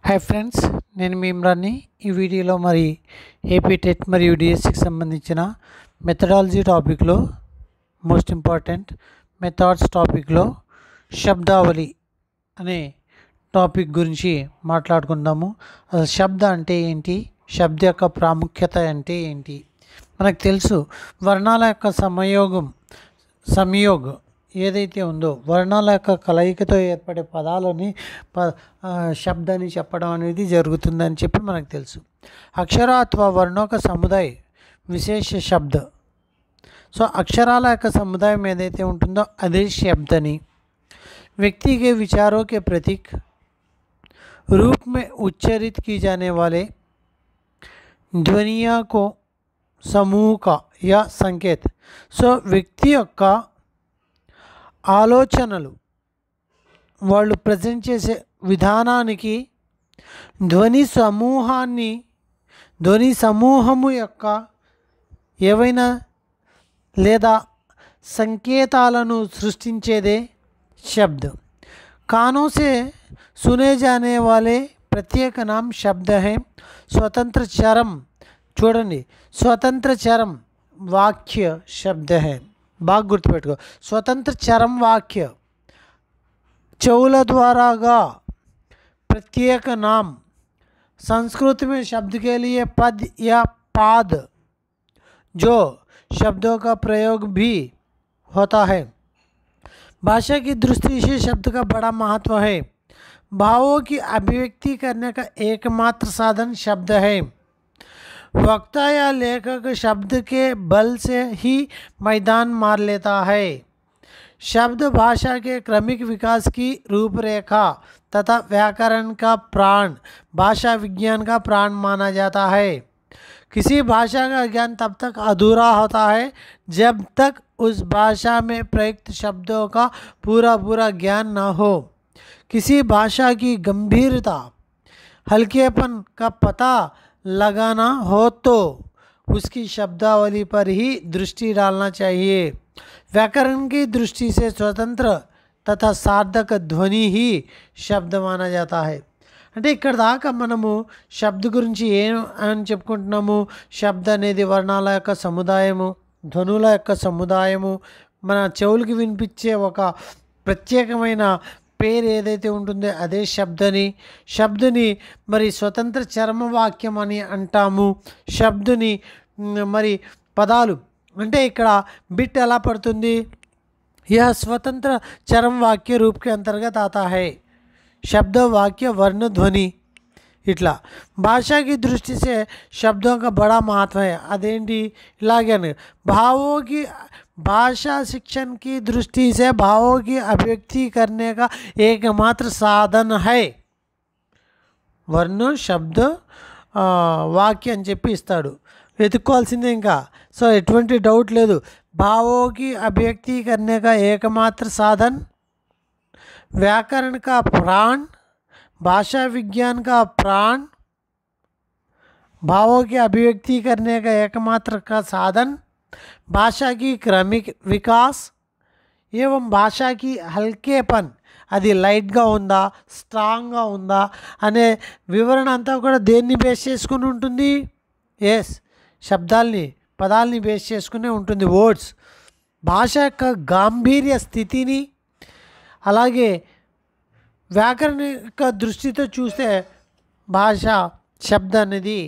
Hi friends, నేను మీ ఇమ్రాన్ని. ఈ వీడియోలో మరి ఏపీ టెట్ మరియు డిఎస్సికి సంబంధించిన మెథడాలజీ టాపిక్లో మోస్ట్ ఇంపార్టెంట్ మెథడ్స్ టాపిక్లో శబ్దావళి అనే టాపిక్ గురించి మాట్లాడుకుందాము. అసలు శబ్ద అంటే ఏంటి, శబ్ద యొక్క ప్రాముఖ్యత అంటే ఏంటి? మనకు తెలుసు, వర్ణాల యొక్క సంయోగం ఏదైతే ఉందో, వర్ణాల యొక్క కలయికతో ఏర్పడే పదాలని శబ్దాన్ని చెప్పడం అనేది జరుగుతుందని చెప్పి మనకు తెలుసు. అక్షర అథवा वर्णों का समुदाय విశేష శబ్ద. సో అక్షరాల యొక్క సముదాయం ఏదైతే ఉంటుందో అదే శబ్దని. व्यक्ति के विचारों के प्रतीक रूप में उच्चारित की जाने वाले ध्वनियों को समूह का या संकेत. సో వ్యక్తి యొక్క ఆలోచనలు వాళ్ళు ప్రజెంట్ చేసే విధానానికి ధ్వని సమూహము యొక్క ఏవైనా లేదా సంకేతాలను సృష్టించేదే शब्द. कानों से सुने जाने वाले प्रत्येक नाम शब्द है. स्वतंत्र चरम చూడండి, స్వతంత్ర చరం వాక్య శబ్ద है. బాగా గుర్తుపెట్టుకో, స్వతంత్ర చరం వాక్య. చెవుల ద్వారాగా प्रत्येक नाम. संस्कृत में शब्द के लिए पद या पाद जो शब्दों का प्रयोग भी होता है. भाषा की दृष्टि से शब्द का बड़ा महत्व है. भावों की अभिव्यक्ति करने का एकमात्र साधन शब्द है. वक्ता या लेखक शब्द के बल से ही मैदान मार लेता है. शब्द भाषा के क्रमिक विकास की रूपरेखा तथा व्याकरण का प्राण, भाषा विज्ञान का प्राण माना जाता है. किसी भाषा का ज्ञान तब तक अधूरा होता है जब तक उस भाषा में प्रयुक्त शब्दों का पूरा ज्ञान न हो. किसी भाषा की गंभीरता, हल्केपन का पता लगाना हो तो उसकी शब्दावली पर ही दृष्टि डालना चाहिए. व्याकरण की दृष्टि से स्वतंत्र तथा सार्थक ध्वनि ही शब्द माना जाता है. అంటే ఇక్కడ దాకా మనము శబ్ద గురించి ఏం అని చెప్పుకుంటున్నాము. శబ్ద అనేది వర్ణాల యొక్క సముదాయము, ధ్వనుల యొక్క సముదాయము. మన చెవులకి వినిపించే ఒక ప్రత్యేకమైన పేరు ఏదైతే ఉంటుందో అదే శబ్దని మరి స్వతంత్ర చరమ వాక్యం అని అంటాము. శబ్దని మరి పదాలు అంటే ఇక్కడ బిట్ ఎలా పడుతుంది, यह स्वतंत्र चरम वाक्य रूप के अंतर्गत आता है. शब्द वाक्य वर्ण ध्वनि इट्ला. भाषा की दृष्टि से शब्दों का बड़ा महत्व है. अदेंटी इलागे भावों की भाषा शिक्षण की दृष्टि से भावों की अभिव्यक्ति करने का एकमात्र साधन है. वर्ण शब्द वाक्य అని చెప్పి ఇస్తాడు, వెతుక్కోవాల్సిందే ఇంకా. సో ఎటువంటి డౌట్ లేదు. भावों की अभिव्यक्ति करने का एकमात्र साधन, व्याकरण का प्राण, भाषा विज्ञान का प्राण. भावों की अभिव्यक्ति करने का एकमात्र का साधन, भाषा की क्रमिक विकास एवं भाषा की हल्केपन, అది లైట్గా ఉందా స్ట్రాంగ్గా ఉందా అనే వివరణ అంతా కూడా దేన్ని బేస్ చేసుకుని ఉంటుంది? ఎస్, శబ్దాల్ని పదాలని బేస్ చేసుకునే ఉంటుంది. వర్డ్స్ భాష యొక్క గాంభీర్య స్థితిని, అలాగే వ్యాకరణ యొక్క దృష్టితో చూస్తే భాష శబ్ద అనేది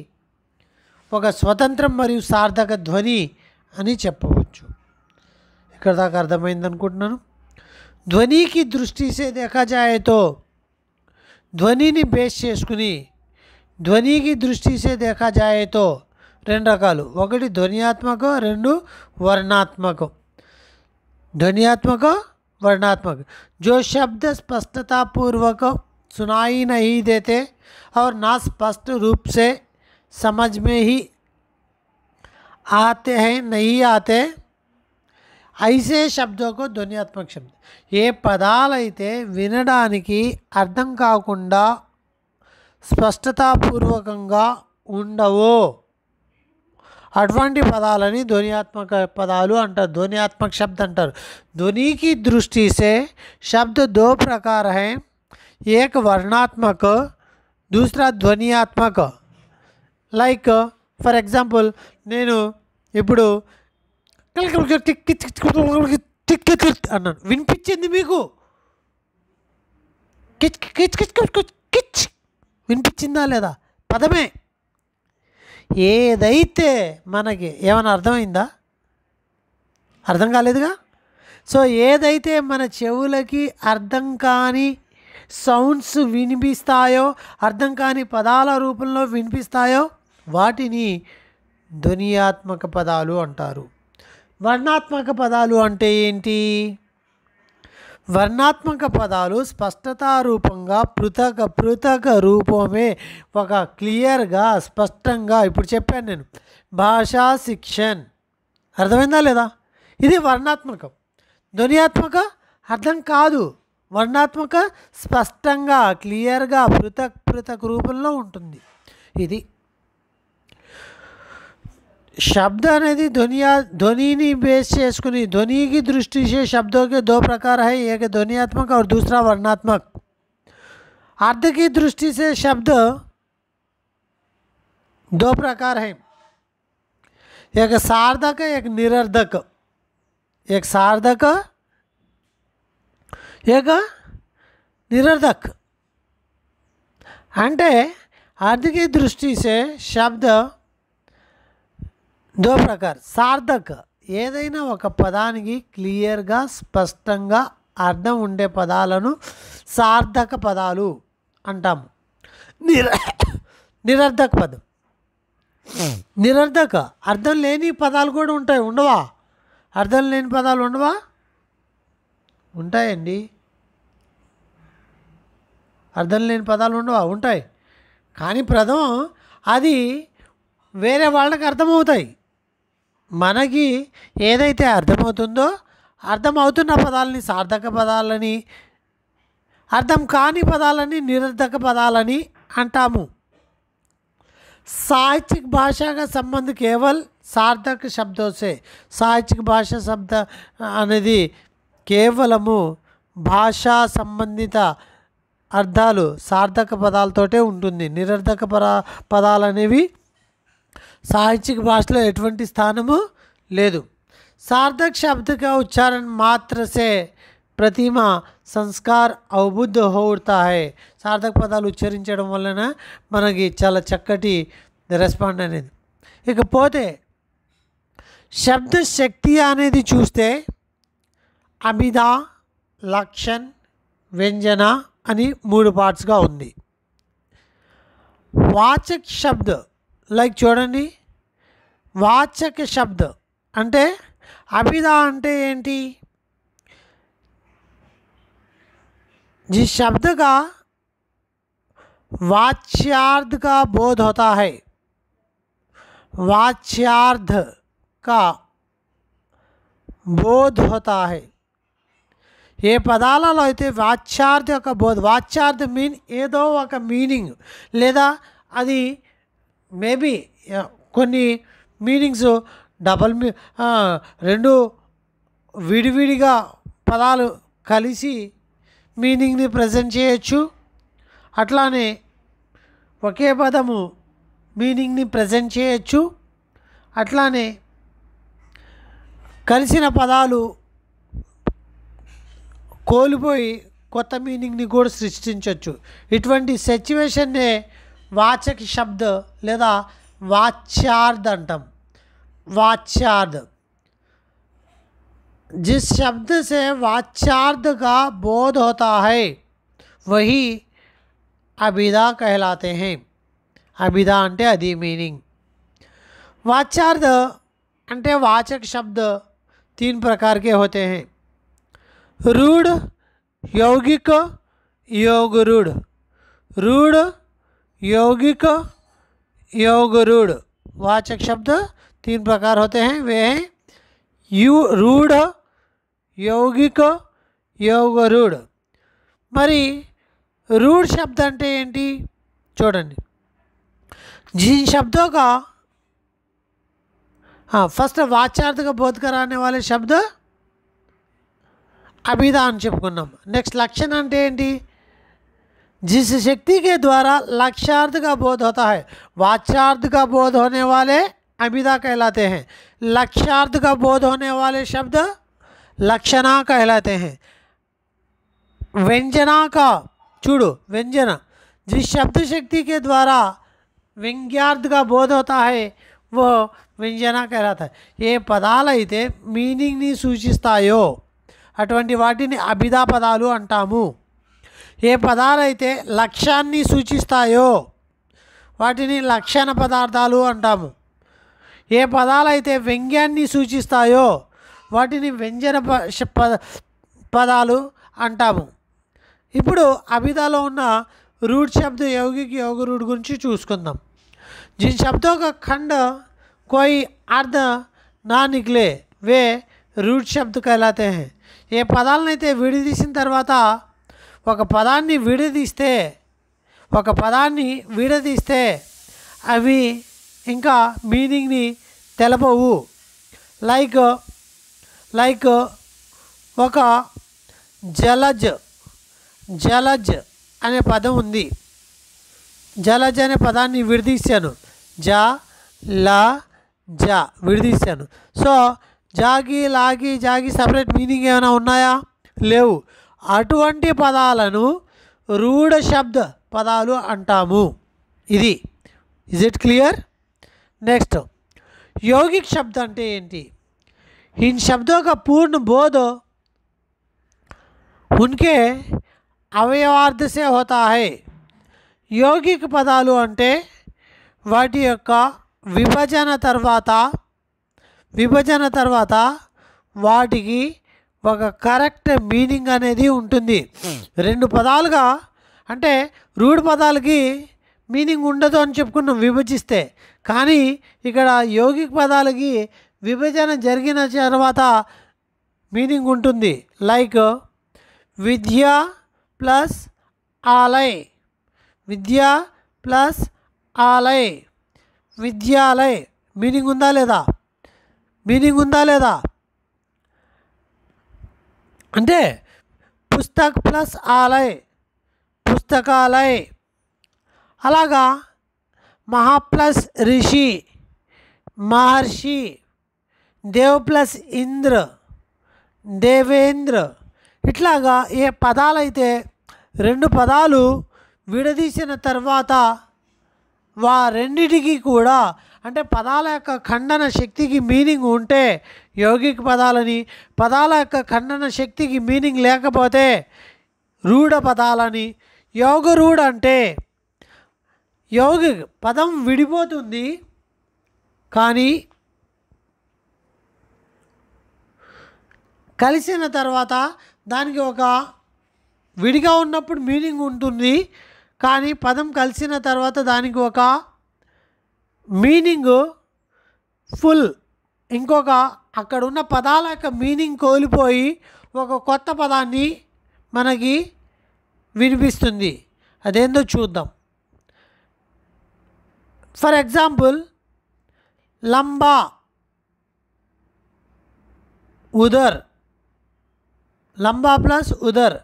ఒక స్వతంత్రం మరియు సార్థక ధ్వని అని చెప్పవచ్చు. ఇక్కడ దాకా అర్థమైంది అనుకుంటున్నాను. ధ్వని की दृष्टि से देखा जाए तो ధ్వనిని బేస్ చేసుకుని, ధ్వని की दृष्टि से देखा जाए तो రెండు రకాలు, ఒకటి ధ్వనియాత్మక, రెండు वर्णात्मक. ध्वनियात्मक वर्णात्मक. जो शब्द स्पष्टता पूर्वक सुनाई नहीं देते और ना स्पष्ट रूप से समझ में ही आते हैं, नहीं आते, ऐसे शब्दों को ध्वनियात्मक शब्द. ఏ పదాలైతే వినడానికి అర్థం కాకుండా స్పష్టతాపూర్వకంగా ఉండవో అటువంటి పదాలని ध्वनियात्मक पदालू अंटाరు, ध्वनियात्मक शब्द अंटाరు. ध्वनि की दृष्टि से शब्द दो प्रकार हैं. एक वर्णात्मक दूसरा ध्वनियात्मक లైక్ ఫర్ ఎగ్జాంపుల్ నేను ఇప్పుడు అన్నాను, వినిపించింది మీకు? కిచ్ కిచ్ కిచ్ కిచ్ కిచ్ వినిపించిందా లేదా? పదమే. ఏదైతే మనకి ఏమైనా అర్థమైందా? అర్థం కాలేదుగా. సో ఏదైతే మన చెవులకి అర్థం కాని సౌండ్స్ వినిపిస్తాయో, అర్థం కాని పదాల రూపంలో వినిపిస్తాయో వాటిని ధ్వనియాత్మక పదాలు అంటారు. వర్ణాత్మక పదాలు అంటే ఏంటి? వర్ణాత్మక పదాలు స్పష్టతారూపంగా పృథక రూపమే, ఒక క్లియర్గా స్పష్టంగా. ఇప్పుడు చెప్పాను నేను భాషా శిక్షణ్, అర్థమైందా లేదా? ఇది వర్ణాత్మకం. ధ్వనియాత్మక అర్థం కాదు, వర్ణాత్మక స్పష్టంగా క్లియర్గా పృథక్ రూపంలో ఉంటుంది. ఇది शब्द అనేది ध्वनि बेस చేసుకుని, ध्वनि की दृष्टि से शब्दों के दो प्रकार है, एक ध्वनियात्मक और दूसरा वर्णात्मक. अर्थ की दृष्टि से शब्द दो प्रकार हैं, एक सार्थक एक निरर्थक. एक सार्थक एक निरर्थक. అంటే अर्थ की दृष्टि से शब्द దో ప్రకార్. సార్థక్ ఏదైనా ఒక పదానికి క్లియర్గా స్పష్టంగా అర్థం ఉండే పదాలను సార్థక పదాలు అంటాము. నిరర్థక పదం, నిరర్థక అర్థం లేని పదాలు కూడా ఉంటాయి, ఉండవా? అర్థం లేని పదాలు ఉండవా? ఉంటాయండి. అర్థం లేని పదాలు ఉండవా? ఉంటాయి. కానీ పదం అది వేరే వాళ్ళకి అర్థమవుతాయి. మనకి ఏదైతే అర్థమవుతుందో, అర్థమవుతున్న పదాలని సార్థక పదాలని, అర్థం కాని పదాలని నిరర్థక పదాలని అంటాము. साहित्यिक भाषा का संबंध केवल सार्थक शब्दों से. साहित्यिक भाषा शब्द అనేది కేవలము భాషా సంబంధిత అర్థాలు సార్థక పదాలతోటే ఉంటుంది. నిరర్థక పదాలు అనేవి साहित्यिक भाषा एटुवंटी स्थानमु लेदु. सार्थक शब्द का उच्चारण मात्र से प्रतिमा संस्कार अवबुद्ध होता है. सार्थक पदाలు ఉచ్చరించడం వలన మనకి చాలా చక్కటి రెస్పాండ్ అనేది. ఇకపోతే శబ్ద శక్తి అనేది చూస్తే అభిధ, లక్షణ్, వ్యంజన అని 3 పార్ట్స్గా ఉంది. వాచక్ శబ్ద లైక్ చూడండి, వాచక శబ్ద అంటే अभिधा అంటే ఏంటి? जिस शब्द का वाच्यार्थ का बोध होता है, वाच्यार्थ का बोध होता है. ఏ పదాలలో అయితే వాచ్యార్థ యొక్క బోధ, వాచ్యార్థ మీన్ ఏదో ఒక మీనింగ్, లేదా అది మేబీ కొన్ని మీనింగ్స్ రెండు విడివిడిగా పదాలు కలిసి మీనింగ్ని ప్రజెంట్ చేయొచ్చు. అట్లానే ఒకే పదము మీనింగ్ని ప్రజెంట్ చేయొచ్చు. అట్లానే కలిసిన పదాలు కోల్పోయి కొత్త మీనింగ్ని కూడా సృష్టించవచ్చు. ఇటువంటి సిచ్యువేషన్నే वाचक शब्द లేదా वाच्यार्थ अंटाम. वाच्यार्थ जिस शब्द से वाच्यार्थ का बोध होता है वही अभिधा कहलाते हैं. अभिधा అంటే అది మీనింగ్. वाच्यार्थ అంటే वाचक शब्द 3 प्रकार के होते हैं. रूढ़, यौगिक, योग रूढ़. रूढ़, यौगिक, योग रूढ़ वाचक शब्द 3 प्रकार होते हैं. वे हैं रूढ़, यौगिक, योग रूढ़. మరి रूढ़ शब्द అంటే ఏంటి చూడండి. जिन शब्दों का फर्स्ट वाच्यार्थ का बोध कराने वाले शब्द अभिधा అని చెప్పుకున్నాం. నెక్స్ట్ లక్షణ అంటే ఏంటి? जिस शक्ति के द्वारा लक्ष्यार्थ का बोध होता है, वाच्यार्थ का बोध होने वाले अभिधा कहलाते हैं, लक्ष्यार्थ का बोध होने वाले शब्द लक्षणा कहलाते हैं। व्यंजना का चूड़ो व्यंजना, जिस शब्द शक्ति के द्वारा व्यंग्यार्थ का बोध होता है वो व्यंजना कहलाता है। ఏ పదాలైతే మీనింగ్ని సూచిస్తాయో అటువంటి వాటిని అభిధా పదాలు అంటాము। ఏ పదాలైతే లక్ష్యాన్ని సూచిస్తాయో వాటిని లక్షణ పదార్థాలు అంటాము। ఏ పదాలైతే వ్యంగ్యాన్ని సూచిస్తాయో వాటిని వ్యంజన పదాలు అంటాము। ఇప్పుడు అభిధాలో ఉన్న रूढ़ शब्द यौगिक योग रूढ़ गुరించి చూసుకుందాం। जिन शब्दों का खंड कोई अर्थ ना निकले वे रूढ़ शब्द कहलाते हैं। ఏ పదాలనైతే విడదీసిన తర్వాత ఒక పదాన్ని విడదీస్తే అవి ఇంకా మీనింగ్ని తెలపవు। లైక్ ఒక జలజ్ అనే పదం ఉంది। జలజ్ అనే పదాన్ని విడదీశాను, జా లా జా విడదీశాను। సో జాగి లాగి జాగి సపరేట్ మీనింగ్ ఏమైనా ఉన్నాయా? లేవు। అటువంటి పదాలను రూఢ శబ్ద పదాలు అంటాము। ఇది ఇజ్ ఇట్ క్లియర్? నెక్స్ట్ यौगिक शब्द అంటే ఏంటి? इन शब्दों का पूर्ण बोध उनके అవయవార్థ से होता है। यौगिक పదాలు అంటే వాటి యొక్క విభజన తర్వాత వాటికి ఒక కరెక్ట్ మీనింగ్ అనేది ఉంటుంది। రెండు పదాలుగా అంటే రూఢ పదాలకి మీనింగ్ ఉండదు అని చెప్పుకున్నాం విభజిస్తే, కానీ ఇక్కడ యౌగిక పదాలకి విభజన జరిగిన తర్వాత మీనింగ్ ఉంటుంది। లైక్ విద్య ప్లస్ ఆలయ్, విద్యా ప్లస్ ఆలయ్, విద్యాలయ్ మీనింగ్ ఉందా లేదా? అంటే పుస్తక్ ప్లస్ ఆలయ్ పుస్తకాలయ్। అలాగా మహా ప్లస్ ఋషి మహర్షి, దేవ్ ప్లస్ ఇంద్ర దేవేంద్ర। ఇట్లాగా ఏ పదాలైతే రెండు పదాలు విడదీసిన తర్వాత రెండిటికి కూడా అంటే పదాల యొక్క ఖండన శక్తికి మీనింగ్ ఉంటే యౌగిక పదాలని, పదాల యొక్క ఖండన శక్తికి మీనింగ్ లేకపోతే రూఢ పదాలని। యోగ రూఢ అంటే యౌగిక పదం విడిపోతుంది కానీ కలిసిన తర్వాత దానికి ఒక విడిగా ఉన్నప్పుడు మీనింగ్ ఉంటుంది, కానీ పదం కలిసిన తర్వాత దానికి ఒక మీనింగ్ ఫుల్ ఇంకొక అక్కడ ఉన్న పదాల యొక్క మీనింగ్ కోల్పోయి ఒక కొత్త పదాన్ని మనకి వినిపిస్తుంది। అదేందో చూద్దాం। ఫర్ ఎగ్జాంపుల్ లంబా ఉదర్, లంబా ప్లస్ ఉదర్,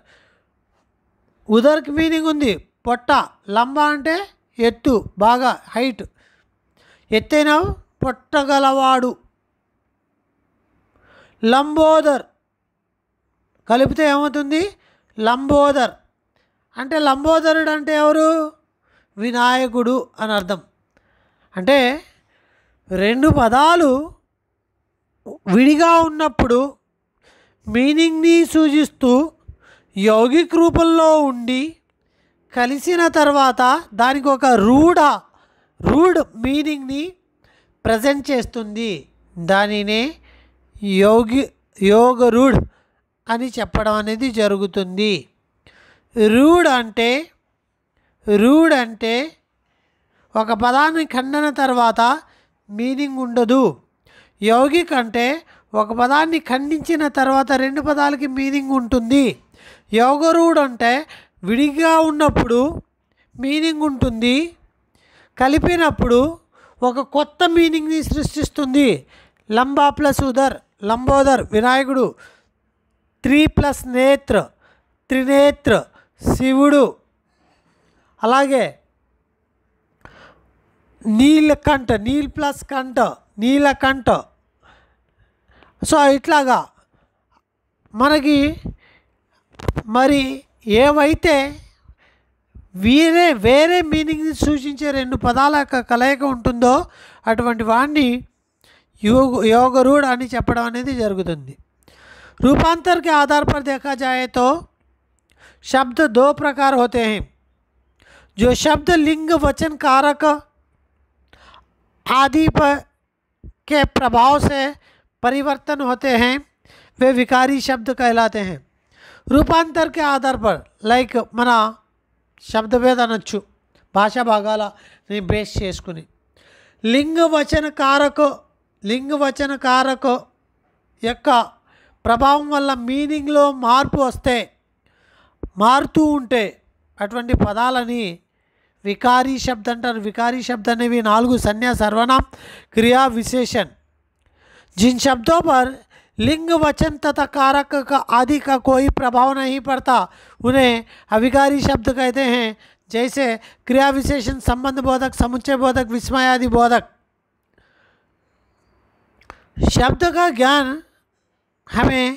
ఉదర్కి మీనింగ్ ఉంది పొట్ట, లంబా అంటే ఎత్తు బాగా హైట్, ఎత్తైన పొట్టగలవాడు। లంబోదర్ కలిపితే ఏమవుతుంది? లంబోదర్ అంటే లంబోదరుడు అంటే ఎవరు? వినాయకుడు అని అర్థం। అంటే రెండు పదాలు విడిగా ఉన్నప్పుడు మీనింగ్ని సూచిస్తూ యౌగిక రూపంలో ఉండి కలిసిన తర్వాత దానికి ఒక రూఢ మీనింగ్ని ప్రజెంట్ చేస్తుంది। దానినే యోగ రూఢ్ అని చెప్పడం అనేది జరుగుతుంది। రూఢ్ అంటే ఒక పదాన్ని ఖండన తర్వాత మీనింగ్ ఉండదు। యౌగిక్ అంటే ఒక పదాన్ని ఖండించిన తర్వాత రెండు పదాలకి మీనింగ్ ఉంటుంది। యోగరూఢ్ అంటే విడిగా ఉన్నప్పుడు మీనింగ్ ఉంటుంది, కలిపినప్పుడు ఒక కొత్త మీనింగ్ని సృష్టిస్తుంది। లంబా ప్లస్ ఉదర్ లంబోదర్ వినాయకుడు, త్రీ ప్లస్ నేత్ర త్రినేత్ర శివుడు, అలాగే నీలకంఠ, నీల్ ప్లస్ కంఠ, నీలకంఠ. సో ఇట్లాగా మనకి మరి ఏవైతే వేరే మీనింగ్ని సూచించే రెండు పదాల యొక్క కలయిక ఉంటుందో అటువంటి వాడిని योगरूढ़ అని చెప్పడం అనేది జరుగుతుంది. रूपांतर के आधार पर देखा जाए तो शब्द दो प्रकार होते हैं. जो शब्द लिंग वचन कारक आदि पर के प्रभाव से परिवर्तन होते हैं वे विकारी शब्द कहलाते हैं. रूपांतर के आधार पर लाइक మన శబ్ద భేద అనొచ్చు భాషా భాగాలని బేస్ చేసుకుని. లింగ వచన కారక యొక్క ప్రభావం వల్ల మీనింగ్లో మారుతూ ఉంటే అటువంటి పదాలని వికారీ శబ్ద అంటారు. వికారీ శబ్द అనేవి 4 संज्ञा सर्वनाम क्रिया विशेषण जिन शब्दों पर लिंग वचन तथा कारक का आदि का कोई प्रभाव नहीं पड़ता उन्हें अविकारी शब्द कहते हैं. जैसे क्रिया विशेषण, संबंध बोधक, समुच्चय बोधक, विस्मय आदि बोधक. शब्द का ज्ञान हमें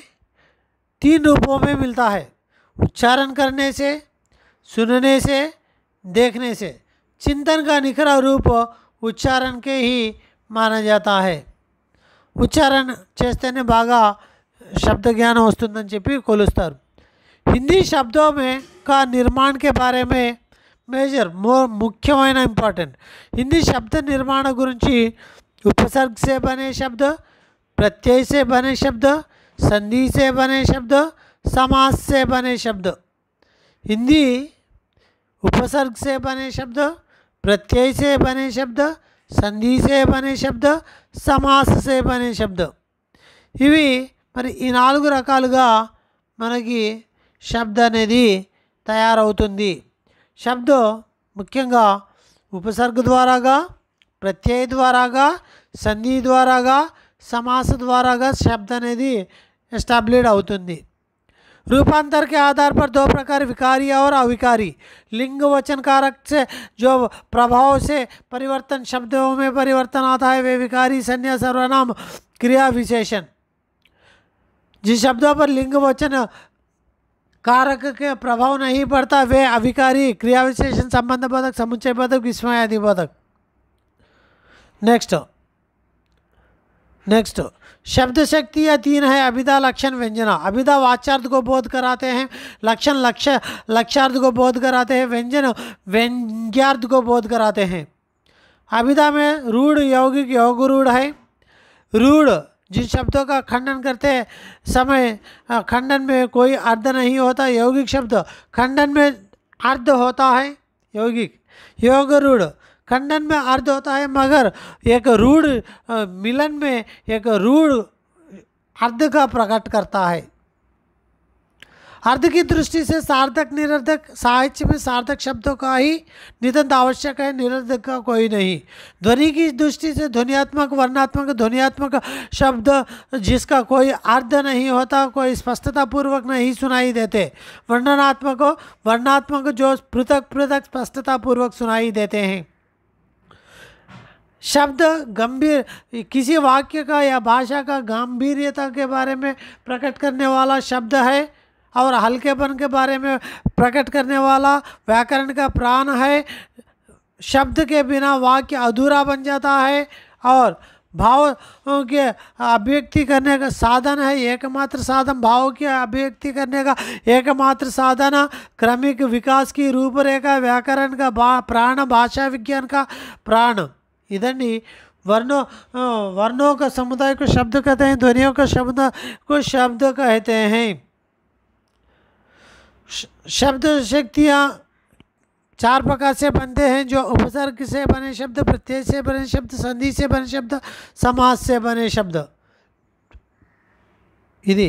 3 रूपों में मिलता है. उच्चारण करने से, सुनने से, देखने से. चिंतन का निखरा रूप उच्चारण के ही माना जाता है. ఉచ్చారణ చేస్తేనే బాగా शब्द ज्ञान వస్తుందని చెప్పి కొలుస్తారు. हिंदी शब्दों में का निर्माण के बारे में मेजर मुख्यమైన इंपॉर्टेंट. हिंदी शब्द निर्माण गुరించి उपसर्ग से बने शब्द, प्रत्यय से बने शब्द, संधि से बने शब्द, समास से बने शब्द. हिंदी उपसर्ग से बने शब्द, प्रत्यय से बने शब्द, संधि से बने शब्द, समास से बने शब्द. ఇవి మరి ఈ 4 రకాలుగా మనకి శబ్ద అనేది తయారవుతుంది. శబ్ద ముఖ్యంగా ఉపసర్గ ద్వారాగా, ప్రత్యయ ద్వారాగా, సంధి ద్వారాగా, సమాస ద్వారాగా శబ్ద అనేది ఎస్టాబ్లిష్ అవుతుంది. रूपांतर के आधार पर 2 प्रकार विकारी और अविकारी. लिंग वचन कारक से जो प्रभाव से परिवर्तन शब्दों में परिवर्तन आता है वे विकारी संज्ञा सर्वनाम क्रिया विशेषण. जिन शब्दों पर लिंग वचन कारक के प्रभाव नहीं पड़ता वे अविकारी, क्रिया विशेषण, संबंध बोधक, समुच्चय बोधक, विस्मय आदि बोधक. नेक्स्ट शब्द शक्ति या 3 है. अभिधा, लक्षण, व्यंजना. अभिधा वाच्यार्थ को बोध कराते हैं, लक्षण लक्ष्यार्थ को बोध कराते हैं, व्यंजन व्यंग्यार्थ को बोध कराते हैं. अभिधा में रूढ़ यौगिक योगरूढ़ है. रूढ़ जिन शब्दों का खंडन करते समय खंडन में कोई अर्थ नहीं होता. यौगिक शब्द खंडन में अर्थ होता है. यौगिक योगरूढ़ खंडन में अर्थ होता है मगर एक रूढ़ मिलन में एक रूढ़ अर्थ का प्रकट करता है. अर्थ की दृष्टि से सार्थक निरर्थक. साहित्य में सार्थक शब्दों का ही नितांत आवश्यक है, निरर्थक का कोई नहीं. ध्वनि की दृष्टि से ध्वनियात्मक, वर्णात्मक, ध्वनियात्मक शब्द जिसका कोई अर्थ नहीं होता, कोई स्पष्टता पूर्वक नहीं सुनाई देते. वर्णात्मक जो पृथक पृथक स्पष्टता पूर्वक सुनाई देते हैं. शब्द गंभीर किसी वाक्य का या भाषा का गंभीरता के बारे में प्रकट करने वाला शब्द है और हल्केपन के बारे में प्रकट करने वाला व्याकरण का प्राण है. शब्द के बिना वाक्य अधूरा बन जाता है और भाव के अभिव्यक्ति करने का साधन है. एकमात्र साधन भाव की अभिव्यक्ति करने का एकमात्र साधन क्रमिक विकास की रूपरेखा व्याकरण का प्राण, भाषा विज्ञान का प्राण. इधर वर्णों का समुदाय को शब्द कहते हैं, ध्वनियों का शब्द को शब्द कहते हैं. शब्द शक्तियाँ 4 प्रकार से बनते हैं जो उपसर्ग से बने शब्द, प्रत्यय से बने शब्द, संधि से बने शब्द, समास से बने शब्द. ఇది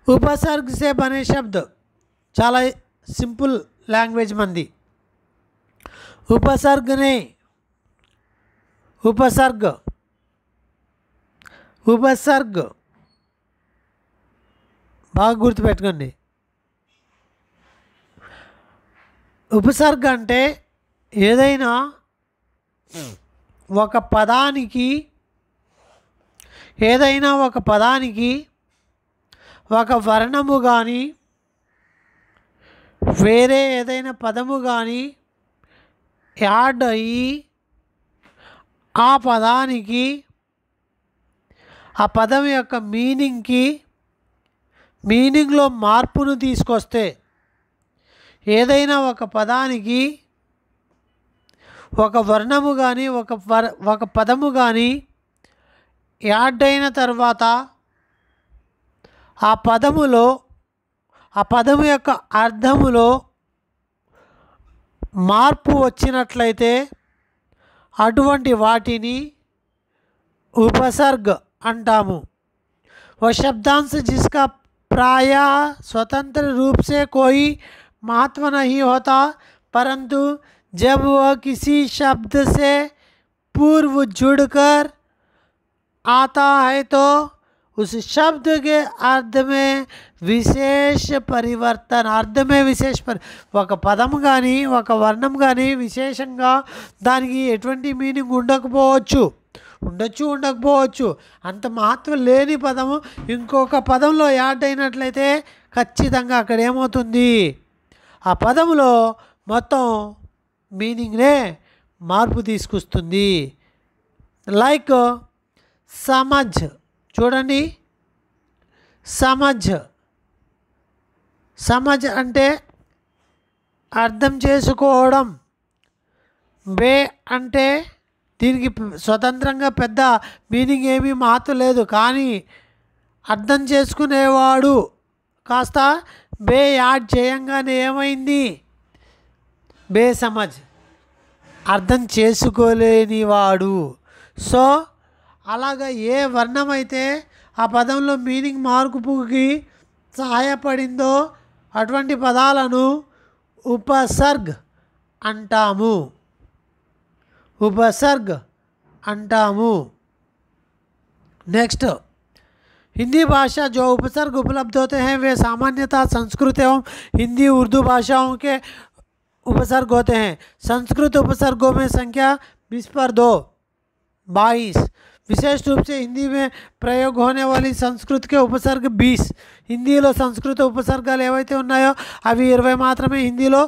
ఉపసర్గ से बने शब्द చాలా సింపుల్ లాంగ్వేజ్ మంది. उपसर्ग బాగా గుర్తుపెట్టుకోండి. ఉపసర్గ అంటే ఏదైనా ఒక పదానికి ఒక వర్ణము కానీ వేరే ఏదైనా పదము కానీ యాడ్ అయ్యి ఆ పదానికి ఆ పదం యొక్క మీనింగ్లో మార్పును తీసుకొస్తే, ఏదైనా ఒక పదానికి ఒక వర్ణము కానీ ఒక పదము కానీ యాడ్ అయిన తర్వాత ఆ పదము యొక్క అర్థములో మార్పు వచ్చినట్లయితే అటువంటి వాటిని उपसर्ग अंटामु। वह शब्दांश जिसका प्रायः स्वतंत्र रूप से कोई महत्व नहीं होता, परंतु जब वह किसी शब्द से पूर्व जुड़कर आता है तो उस शब्द के अर्थ में विशेष परिवर्तन ఒక పదం కానీ ఒక వర్ణం కానీ విశేషంగా దానికి ఎటువంటి మీనింగ్ ఉండకపోవచ్చు అంత మహత్వం లేని పదము ఇంకొక పదంలో యాడ్ అయినట్లయితే ఖచ్చితంగా అక్కడ ఏమవుతుంది, ఆ పదములో మొత్తం మీనింగ్నే మార్పు తీసుకొస్తుంది. లైక్ సమజ్, చూడండి, సమజ్ అంటే అర్థం చేసుకోవడం. బే అంటే దీనికి స్వతంత్రంగా పెద్ద మీనింగ్ ఏమీ మహత్వం లేదు, కానీ అర్థం చేసుకునేవాడు కాస్త బే యాడ్ చేయంగానే ఏమైంది, బే సమజ్, అర్థం చేసుకోలేనివాడు. సో అలాగా ఏ వర్ణం అయితే ఆ పదంలో మీనింగ్ మార్పుకి సహాయపడిందో అటువంటి పదాలను ఉపసర్గ్ అంటాము. नेक्स्ट, हिंदी भाषा जो उपसर्ग उपलब्ध होते हैं वे सामान्यतः संस्कृत एवं हिंदी उर्दू भाषाओं के उपसर्ग होते हैं. संस्कृत उपसर्गों में संख्या 20/2 विशेष रूप से हिंदी में प्रयोग होने वाली संस्कृत के उपसर्ग 20. హిందీలో సంస్కృత ఉపసర్గాలు ఏవైతే ఉన్నాయో అవి 20 మాత్రమే హిందీలో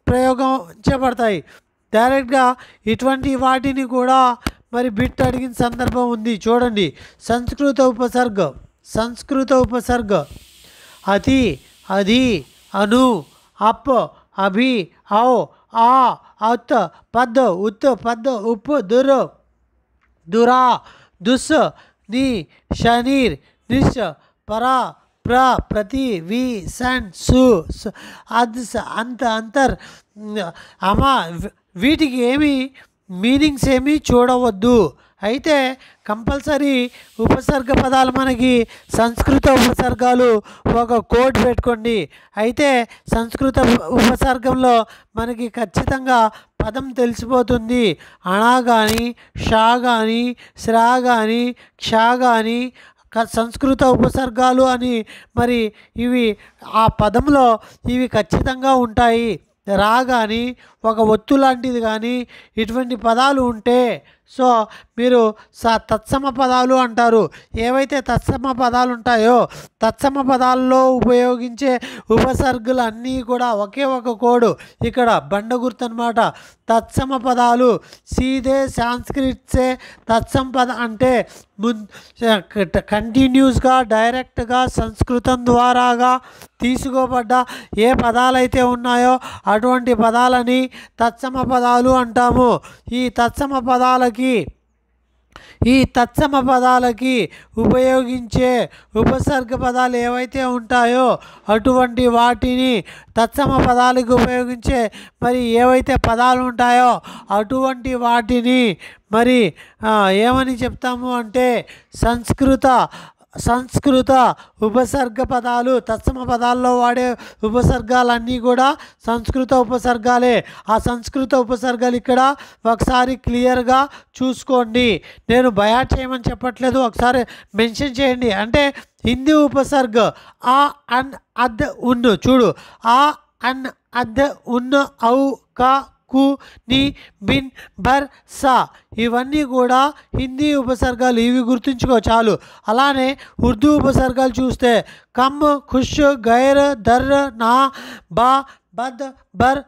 ప్రయోగించబడతాయి. డైరెక్ట్గా ఇటువంటి వాటిని కూడా మరి బిట్ అడిగిన సందర్భం ఉంది. చూడండి, సంస్కృత ఉపసర్గ అతి, అది, అను, అప్, అభి, ఔ, ఆ, అత్, పద్, ఉత్, పద్, ఉప్, దుర్, దురా, దుస్, ని, శనీర్, నిష్, పరా, ప్ర, ప్రతి, వి, సన్, సు, అద్స్, అంత, అంతర్, అమ, వీటికి మీనింగ్స్ ఏమీ చూడవద్దు. అయితే కంపల్సరీ ఉపసర్గ పదాలు మనకి సంస్కృత ఉపసర్గాలు ఒక కోడ్ పెట్టుకోండి. అయితే సంస్కృత ఉపసర్గంలో మనకి ఖచ్చితంగా పదం తెలిసిపోతుంది. అణా కానీ, షా కానీ, శ్రా కానీ, క్షా కానీ సంస్కృత ఉపసర్గాలు అని మరి ఇవి ఆ పదంలో ఇవి ఖచ్చితంగా ఉంటాయి. రా కానీ, ఒక ఒత్తు లాంటిది కానీ ఇటువంటి పదాలు ఉంటే సో మీరు తత్సమ పదాలు అంటారు. ఏవైతే తత్సమ పదాలు ఉంటాయో తత్సమ పదాల్లో ఉపయోగించే ఉపసర్గలు అన్నీ కూడా ఒకే ఒక కోడ్, ఇక్కడ బండ గుర్తు అనమాట. తత్సమ పదాలు సీదే సాంస్క్రిట్ సే తత్సమ పద అంటే కంటిన్యూస్గా డైరెక్ట్గా సంస్కృతం ద్వారాగా తీసుకోబడ్డ ఏ పదాలైతే ఉన్నాయో అటువంటి పదాలని తత్సమ పదాలు అంటాము. ఈ తత్సమ పదాలకి ఉపయోగించే ఉపసర్గ పదాలు ఏవైతే ఉంటాయో అటువంటి వాటిని తత్సమ పదాలకు ఉపయోగించే మరి ఏవైతే పదాలు ఉంటాయో అటువంటి వాటిని మరి ఏమని చెప్తాము అంటే సంస్కృత ఉపసర్గ పదాలు. తత్సమ పదాల్లో వాడే ఉపసర్గాలన్నీ కూడా సంస్కృత ఉపసర్గాలే. ఆ సంస్కృత ఉపసర్గాలు ఇక్కడ ఒకసారి క్లియర్గా చూసుకోండి. నేను బయాట్ చేయమని చెప్పట్లేదు, ఒకసారి మెన్షన్ చేయండి. అంటే హిందీ ఉపసర్గ ఆ, అన్, అద్, ఉన్, చూడు, ఆ, అన్, అద్ ఉన్ ఔ క కు ని బిన్ భర్ సా ఇవన్నీ కూడా హిందీ ఉపసర్గాలు. ఇవి గుర్తుంచుకో చాలు. అలానే ఉర్దూ ఉపసర్గాలు చూస్తే కమ్, ఖుష్, గైర్, దర్, నా, బా, బద్, బర్,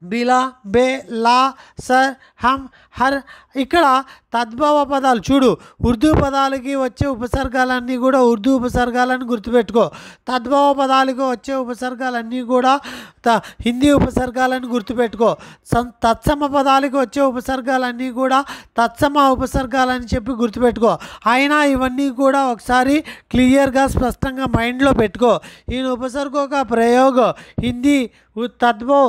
బిలా, బే, లా, సర్, హమ్, హర్. ఇక్కడ తద్భవ పదాలు చూడు. ఉర్దూ పదాలకి వచ్చే ఉపసర్గాలన్నీ కూడా ఉర్దూ ఉపసర్గాలని గుర్తుపెట్టుకో. తద్భవ పదాలకు వచ్చే ఉపసర్గాలన్నీ కూడా హిందీ ఉపసర్గాలని గుర్తుపెట్టుకో. తత్సమ పదాలకు వచ్చే ఉపసర్గాలన్నీ కూడా తత్సమ ఉపసర్గాలని చెప్పి గుర్తుపెట్టుకో. అయినా ఇవన్నీ కూడా ఒకసారి క్లియర్గా స్పష్టంగా మైండ్లో పెట్టుకో. इन उपसर्गों का प्रयोग हिंदी तद्भव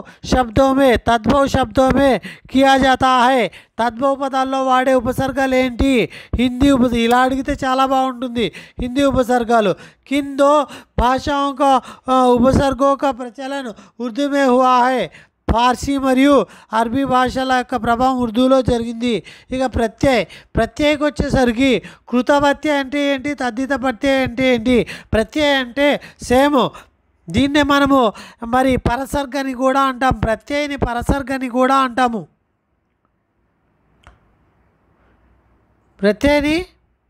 शब्दों में किया जाता है. తద్భవ పదాల్లో వాడే ఉపసర్గాలు ఏంటి? హిందీ ఇలా అడిగితే చాలా బాగుంటుంది. హిందీ ఉపసర్గాలు किन दो भाषाओं का उपसर्गों का प्रचलन उर्दू में हुआ है. ఫార్సీ మరియు అరబీ భాషల యొక్క ప్రభావం ఉర్దూలో జరిగింది. ఇక ప్రత్యయకి వచ్చేసరికి కృత ప్రత్యయ అంటే ఏంటి, తద్ధిత ప్రత్యయ అంటే ఏంటి? ప్రత్యయ అంటే సేమ్, దీన్నే మనము మరి పరసర్గని కూడా అంటాం. ప్రత్యయని పరసర్గని కూడా అంటాము. ప్రత్యయని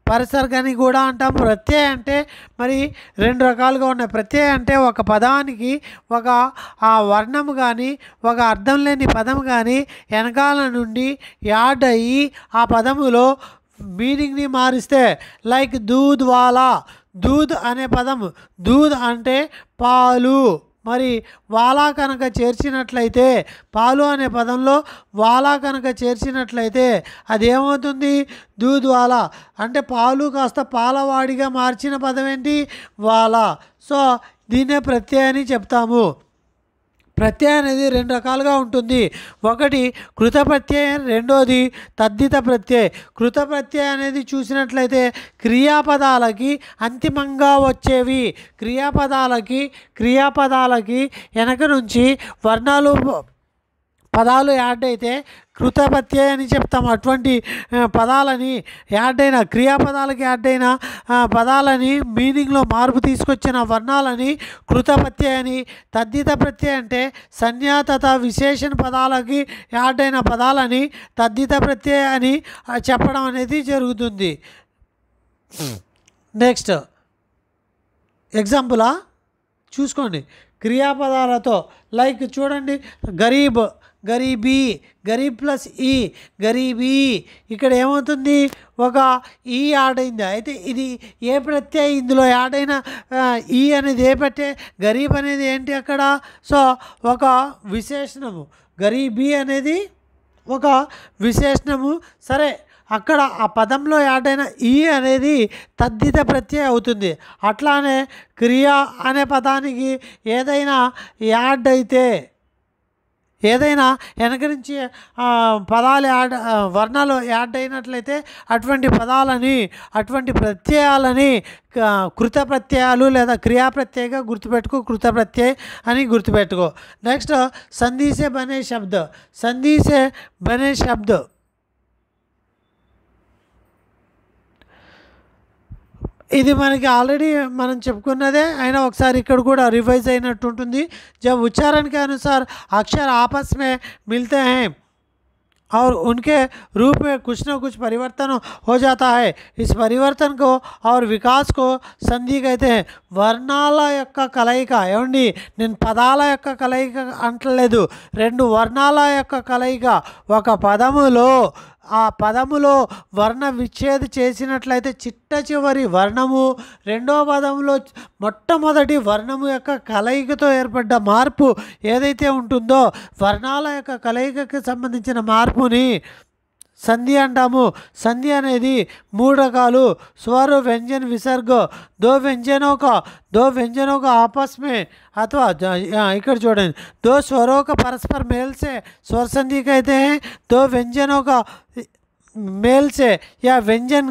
పరసర్గని కూడా అంటాము. ప్రత్యయ అంటే మరి రెండు రకాలుగా ఉన్నాయి. ప్రత్యయ అంటే ఒక పదానికి ఒక వర్ణము కానీ ఒక అర్థం లేని పదం కానీ వెనకాల నుండి యాడ్ అయ్యి ఆ పదములో మీనింగ్ని మారిస్తే, లైక్ దూద్ వాలా. దూద్ అనే పదం, దూద్ అంటే పాలు, మరి వాలా కనుక చేర్చినట్లయితే, పాలు అనే పదంలో వాలా కనుక చేర్చినట్లయితే అది ఏమవుతుంది? దూద్ వాలా. అంటే పాలు కాస్త పాలవాడిగా మార్చిన పదం ఏంటి? వాలా. సో దీన్నే ప్రత్యయ అని చెప్తాము. ప్రత్యయ అనేది రెండు రకాలుగా ఉంటుంది. ఒకటి కృత ప్రత్యయం, రెండోది తద్ధిత ప్రత్యయ. కృత ప్రత్యయ అనేది చూసినట్లయితే క్రియాపదాలకి అంతిమంగా వచ్చేవి. క్రియాపదాలకి వెనక నుంచి పదాలు యాడ్ అయితే కృత ప్రత్యయ అని చెప్తాం. అటువంటి పదాలని యాడ్ అయిన క్రియాపదాలకి యాడ్ అయిన పదాలని మీనింగ్లో మార్పు తీసుకొచ్చిన వర్ణాలని కృత ప్రత్యయ అని. తద్ధిత ప్రత్యయ అంటే సంజ్ఞా తథా విశేషణ పదాలకి యాడ్ అయిన పదాలని తద్ధిత ప్రత్యయ అని చెప్పడం అనేది జరుగుతుంది. నెక్స్ట్ ఎగ్జాంపులా చూసుకోండి. క్రియాపదాలతో లైక్ చూడండి, గరీబ్, గరీబీ, గరీబ్ ప్లస్ ఈ, గరీబీ. ఇక్కడ ఏమవుతుంది? ఒక ఈ యాడ్ అయింది. అయితే ఇది ఏ ప్రత్యయ? ఇందులో యాడ్ అయిన ఈ అనేది ఏ ప్రత్యయ? గరీబ్ అనేది ఏంటి అక్కడ? సో ఒక విశేషణము. గరీబీ అనేది ఒక విశేషణము. సరే, అక్కడ ఆ పదంలో యాడ్ అయిన ఈ అనేది తద్ధిత ప్రత్యయ అవుతుంది. అట్లానే క్రియా అనే పదానికి ఏదైనా యాడ్ అయితే, ఏదైనా వెనక నుంచి పదాలు వర్ణాలు యాడ్ అయినట్లయితే అటువంటి పదాలని, అటువంటి ప్రత్యయాలని కృత ప్రత్యయాలు లేదా క్రియా ప్రత్యయగా గుర్తుపెట్టుకో. కృత ప్రత్యయ అని గుర్తుపెట్టుకో. నెక్స్ట్ సంధి से बने शब्द. సంధి से बने शब्द ఇది మనకి ఆల్రెడీ మనం చెప్పుకున్నదే, అయినా ఒకసారి ఇక్కడ కూడా रिवाइज అయినట్టు ఉంటుంది. जब उच्चारण के अनुसार अक्षर आपस में मिलते हैं और उनके रूप में कुछ न कुछ परिवर्तन हो जाता है, इस परिवर्तन को और विकास को संधि कहते हैं. వర్ణాల యొక్క కలయిక. ఏమండి, నేను పదాల యొక్క కలయిక అంటలేదు, రెండు వర్ణాల యొక్క కలయిక. ఒక పదములో ఆ పదములో వర్ణ విచ్ఛేద చేసినట్లయితే చిట్ట చివరి వర్ణము రెండో పదంలో మొట్టమొదటి వర్ణము యొక్క కలయికతో ఏర్పడ్డ మార్పు ఏదైతే ఉంటుందో వర్ణాల యొక్క కలయికకి సంబంధించిన మార్పుని సంధి అంటాము. సంధి అనేది మూడు రకాలు. स्वर व्यंजन विसर्ग. दो व्यंजनों का आपस में अथवा ఇక్కడ చూడండి, दो स्वरों का परस्पर मेल से स्वर संधि कहते हैं. दो व्यंजनों का मेल से या व्यंजन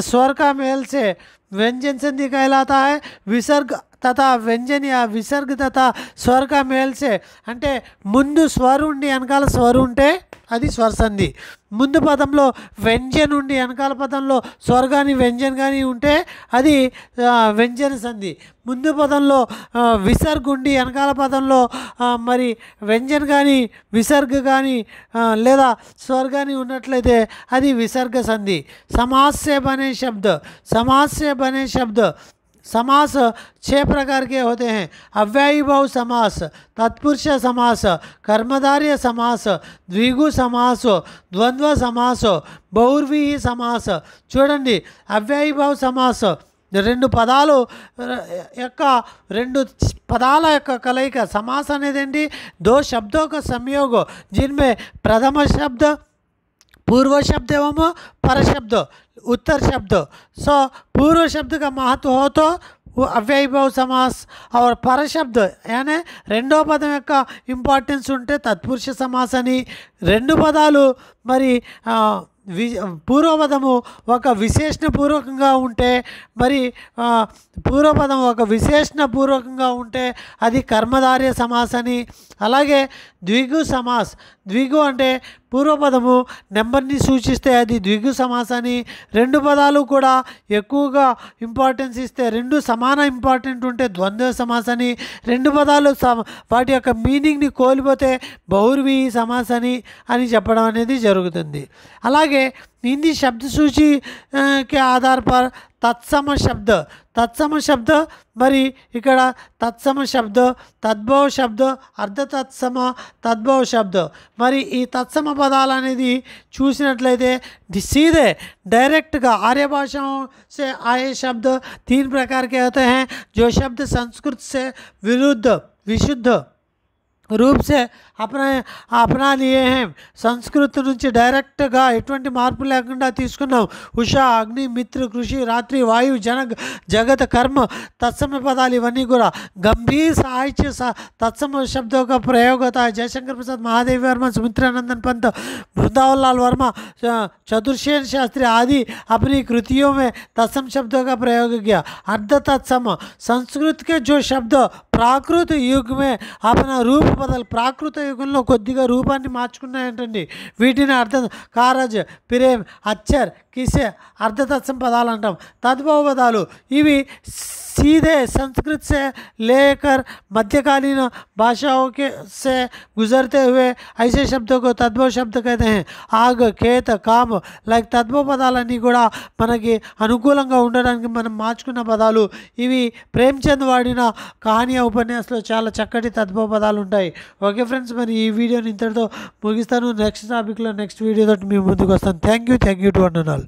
स्वर का मेल से व्यंजन संधि कहलाता है. विसर्ग तथा व्यंजन या विसर्ग तथा स्वर का मेल से అంటే ముందు స్వరు ఉండి వెనకాల స్వరు ఉంటే అది స్వర సంధి. ముందు పదంలో వ్యంజన్ ఉండి వెనకాల పదంలో స్వర కానీ వ్యంజన్ కానీ ఉంటే అది వ్యంజన సంధి. ముందు పదంలో విసర్గ ఉండి వెనకాల పదంలో మరి వ్యంజన్ కానీ విసర్గ కానీ లేదా स्वर కానీ ఉన్నట్లయితే అది విసర్గ సంధి. समास से बने शब्द, समास से बने शब्द समास 6 प्रकार के होते हैं। अव्ययी भाव समास, तत्पुरुष समास, कर्मधारय समास, द्विगु समास, द्वंद्व समास, बहुव्रीहि समास. చూడండి, అవ్యయీ భావ సమాస రెండు పదాలు యొక్క రెండు పదాల యొక్క కలయిక. समास అనేది ఏంటి? दो शब्दों का संयोग जिनमें प्रथम शब्द पूर्व शब्द एवं पर शब्द उत्तर शब्द. सो पूर्व शब्द का महत्व हो तो अव्ययी भाव समास और पर शब्द यानी రెండో పదం యొక్క ఇంపార్టెన్స్ ఉంటే తత్పురుష సమాస్ అని. రెండు పదాలు మరి పూర్వపదము ఒక విశేషణపూర్వకంగా ఉంటే మరి పూర్వపదం ఒక విశేషణపూర్వకంగా ఉంటే అది కర్మధారయ సమాస్ అని. అలాగే ద్విగు సమాస్, ద్విగు అంటే పూర్వపదము నెంబర్ని సూచిస్తే అది ద్విగు సమాస్ అని. రెండు పదాలు కూడా ఎక్కువగా ఇంపార్టెన్స్ ఇస్తే రెండు సమాన ఇంపార్టెంట్ ఉంటే ద్వంద్వ సమాస్ అని. రెండు పదాలు వాటి యొక్క మీనింగ్ని కోల్పోతే బహువ్రీహి సమాస్ అని చెప్పడం అనేది జరుగుతుంది. అలాగే हिंदी शब्द सूची के आधार पर तत्सम शब्द, तत्सम शब्द మరి ఇక్కడ తత్సమ శబ్ద, తద్భవ శబ్ద, అర్ధ తత్సమ, తద్భవ శబ్ద. మరి ఈ తత్సమ పదాలు అనేది చూసినట్లయితే सीधे डायरेक्ट का आर्य भाषाओं से आए शब्द 3 प्रकार के होते हैं जो शब्द संस्कृत से विरुद्ध विशुद्ध रूप से अपना लिए हैं. సంస్కృతి నుంచి డైరెక్ట్గా ఎటువంటి మార్పు లేకుండా తీసుకున్నాం. ఉషా, అగ్ని, మిత్ర, కృషి, రాత్రి, వాయు, जगत, कर्म तत्सम पदाలు ఇవన్నీ కూడా गंभीर साहित्य तत्सम शब्दों का प्रयोग होता है. जयशंकर प्रसाद, महादेव वर्मा, सुमित्रानंदन पंत, वृंदावन लाल वर्मा, चतुर्सेन शास्त्री आदि अपनी कृतियों में तत्सम शब्दों का प्रयोग किया. अर्ध तत्सम संस्कृत के जो शब्द प्राकृत युग में अपना रूप बदल प्राकृत యుగంలో కొద్దిగా రూపాన్ని మార్చుకున్నాయంటండి. వీటిని అర్థం కారజ్, ప్రేమ్, అచ్చర్, కిసే అర్ధతత్సం పదాలు అంటాం. తద్భవ పదాలు ఇవి सीधे संस्कृत से लेकर मध्यकालीन भाषाओं के से गुजरते हुए ऐसे शब्दों को तद्भव शब्द कहते हैं. आग, खेत, काम లైక్ తద్భవ పదాలన్నీ కూడా మనకి అనుకూలంగా ఉండడానికి మనం మార్చుకున్న పదాలు. ఇవి ప్రేమ్చంద్ వాడిన కహానియా ఉపన్యాసంలో చాలా చక్కటి తద్భవ పదాలు ఉంటాయి. ఓకే ఫ్రెండ్స్, మరి ఈ వీడియోని ఇంతటితో ముగిస్తాను. నెక్స్ట్ టాపిక్లో నెక్స్ట్ వీడియోతో మీ ముందుకు వస్తాను. Thank you to one and all.